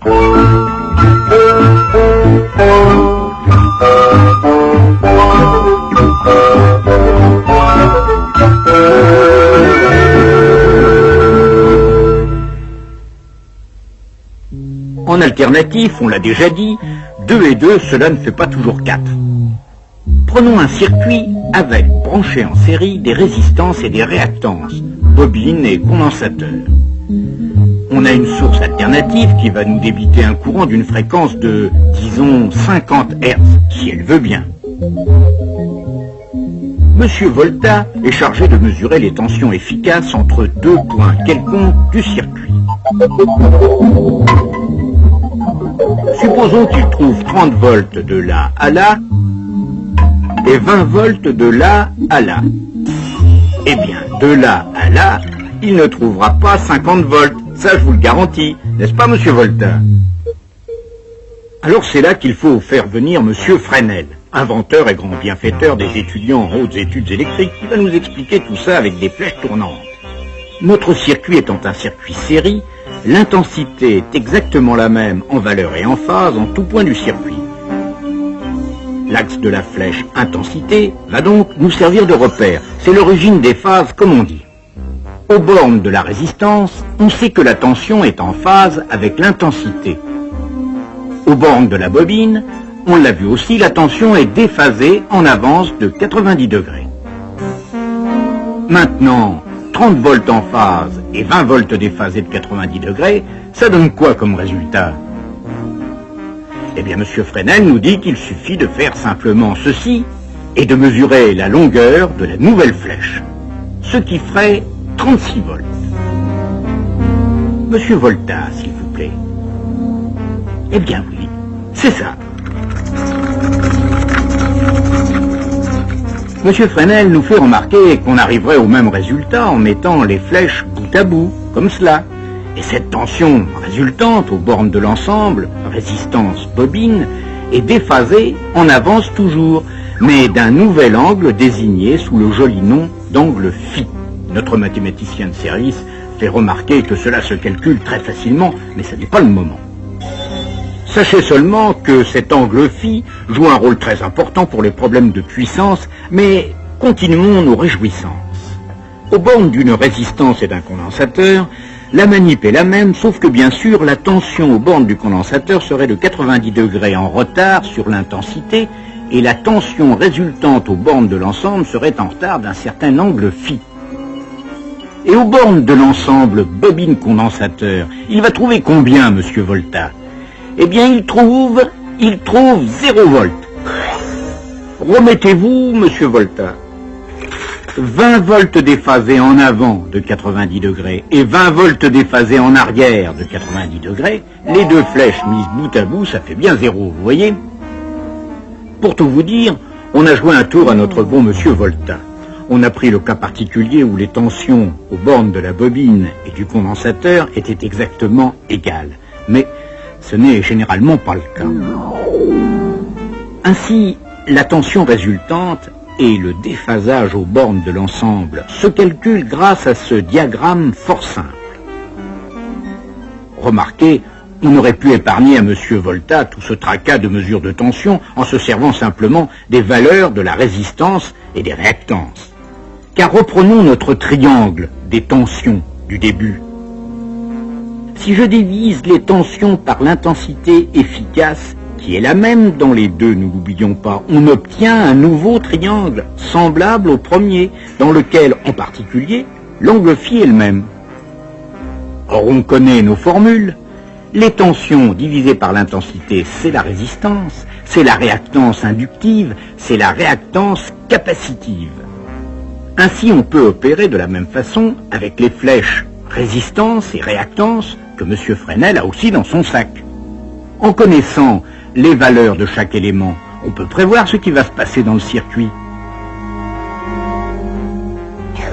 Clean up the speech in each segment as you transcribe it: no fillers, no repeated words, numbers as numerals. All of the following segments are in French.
En alternatif, on l'a déjà dit, 2 et 2, cela ne fait pas toujours 4. Prenons un circuit avec, branché en série, des résistances et des réactances, bobines et condensateurs. On a une source alternative qui va nous débiter un courant d'une fréquence de, disons, 50 Hz, si elle veut bien. Monsieur Volta est chargé de mesurer les tensions efficaces entre 2 points quelconques du circuit. Supposons qu'il trouve 30 volts de là à là et 20 volts de là à là. Eh bien, de là à là, il ne trouvera pas 50 volts. Ça, je vous le garantis. N'est-ce pas, monsieur Volta? Alors c'est là qu'il faut faire venir monsieur Fresnel, inventeur et grand bienfaiteur des étudiants en hautes études électriques, qui va nous expliquer tout ça avec des flèches tournantes. Notre circuit étant un circuit série, l'intensité est exactement la même en valeur et en phase en tout point du circuit. L'axe de la flèche intensité va donc nous servir de repère. C'est l'origine des phases, comme on dit. Aux bornes de la résistance, on sait que la tension est en phase avec l'intensité. Aux bornes de la bobine, on l'a vu aussi, la tension est déphasée en avance de 90 degrés. Maintenant, 30 volts en phase et 20 volts déphasés de 90 degrés, ça donne quoi comme résultat? Eh bien, monsieur Fresnel nous dit qu'il suffit de faire simplement ceci et de mesurer la longueur de la nouvelle flèche, ce qui ferait 36 volts. Monsieur Volta, s'il vous plaît. Eh bien oui, c'est ça. Monsieur Fresnel nous fait remarquer qu'on arriverait au même résultat en mettant les flèches bout à bout, comme cela. Et cette tension résultante aux bornes de l'ensemble, résistance bobine, est déphasée en avance toujours, mais d'un nouvel angle désigné sous le joli nom d'angle phi. Notre mathématicien de service fait remarquer que cela se calcule très facilement, mais ce n'est pas le moment. Sachez seulement que cet angle phi joue un rôle très important pour les problèmes de puissance, mais continuons nos réjouissances. Aux bornes d'une résistance et d'un condensateur, la manip est la même, sauf que bien sûr, la tension aux bornes du condensateur serait de 90 degrés en retard sur l'intensité, et la tension résultante aux bornes de l'ensemble serait en retard d'un certain angle phi. Et aux bornes de l'ensemble bobine-condensateur, il va trouver combien, monsieur Volta? Eh bien, il trouve 0 volts. Remettez-vous, monsieur Volta. 20 volts déphasés en avant de 90 degrés et 20 volts déphasés en arrière de 90 degrés, les deux flèches mises bout à bout, ça fait bien 0, vous voyez? Pour tout vous dire, on a joué un tour à notre bon monsieur Volta. On a pris le cas particulier où les tensions aux bornes de la bobine et du condensateur étaient exactement égales. Mais ce n'est généralement pas le cas. Ainsi, la tension résultante et le déphasage aux bornes de l'ensemble se calculent grâce à ce diagramme fort simple. Remarquez, on aurait pu épargner à monsieur Volta tout ce tracas de mesure de tension en se servant simplement des valeurs de la résistance et des réactances. Car reprenons notre triangle des tensions du début. Si je divise les tensions par l'intensité efficace, qui est la même dans les deux, ne l'oublions pas, on obtient un nouveau triangle, semblable au premier, dans lequel, en particulier, l'angle phi est le même. Or, on connaît nos formules. Les tensions divisées par l'intensité, c'est la résistance, c'est la réactance inductive, c'est la réactance capacitive. Ainsi, on peut opérer de la même façon avec les flèches résistance et réactance que M. Fresnel a aussi dans son sac. En connaissant les valeurs de chaque élément, on peut prévoir ce qui va se passer dans le circuit,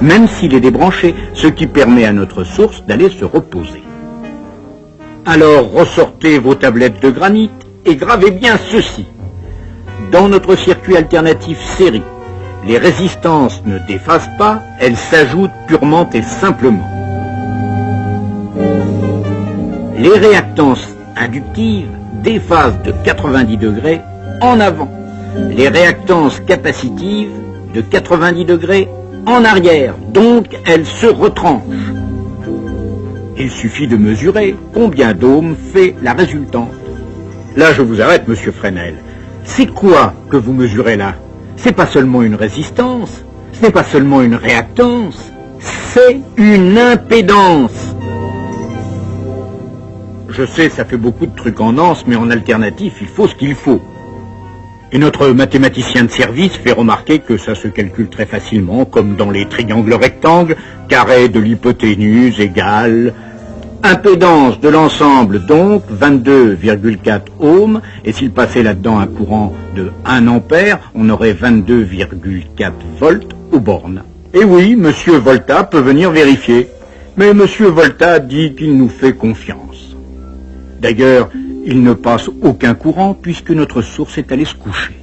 même s'il est débranché, ce qui permet à notre source d'aller se reposer. Alors ressortez vos tablettes de granit et gravez bien ceci. Dans notre circuit alternatif série, les résistances ne déphasent pas, elles s'ajoutent purement et simplement. Les réactances inductives déphasent de 90 degrés en avant, les réactances capacitives de 90 degrés en arrière, donc elles se retranchent. Il suffit de mesurer combien d'ohms fait la résultante. Là, je vous arrête, monsieur Fresnel. C'est quoi que vous mesurez là? C'est pas seulement une résistance, ce n'est pas seulement une réactance, c'est une impédance. Je sais, ça fait beaucoup de trucs en anse, mais en alternatif, il faut ce qu'il faut. Et notre mathématicien de service fait remarquer que ça se calcule très facilement, comme dans les triangles rectangles, carré de l'hypoténuse égale impédance de l'ensemble, donc 22,4 ohms, et s'il passait là-dedans un courant de 1 ampère, on aurait 22,4 volts aux bornes. Et oui, monsieur Volta peut venir vérifier, mais monsieur Volta dit qu'il nous fait confiance. D'ailleurs, il ne passe aucun courant puisque notre source est allée se coucher.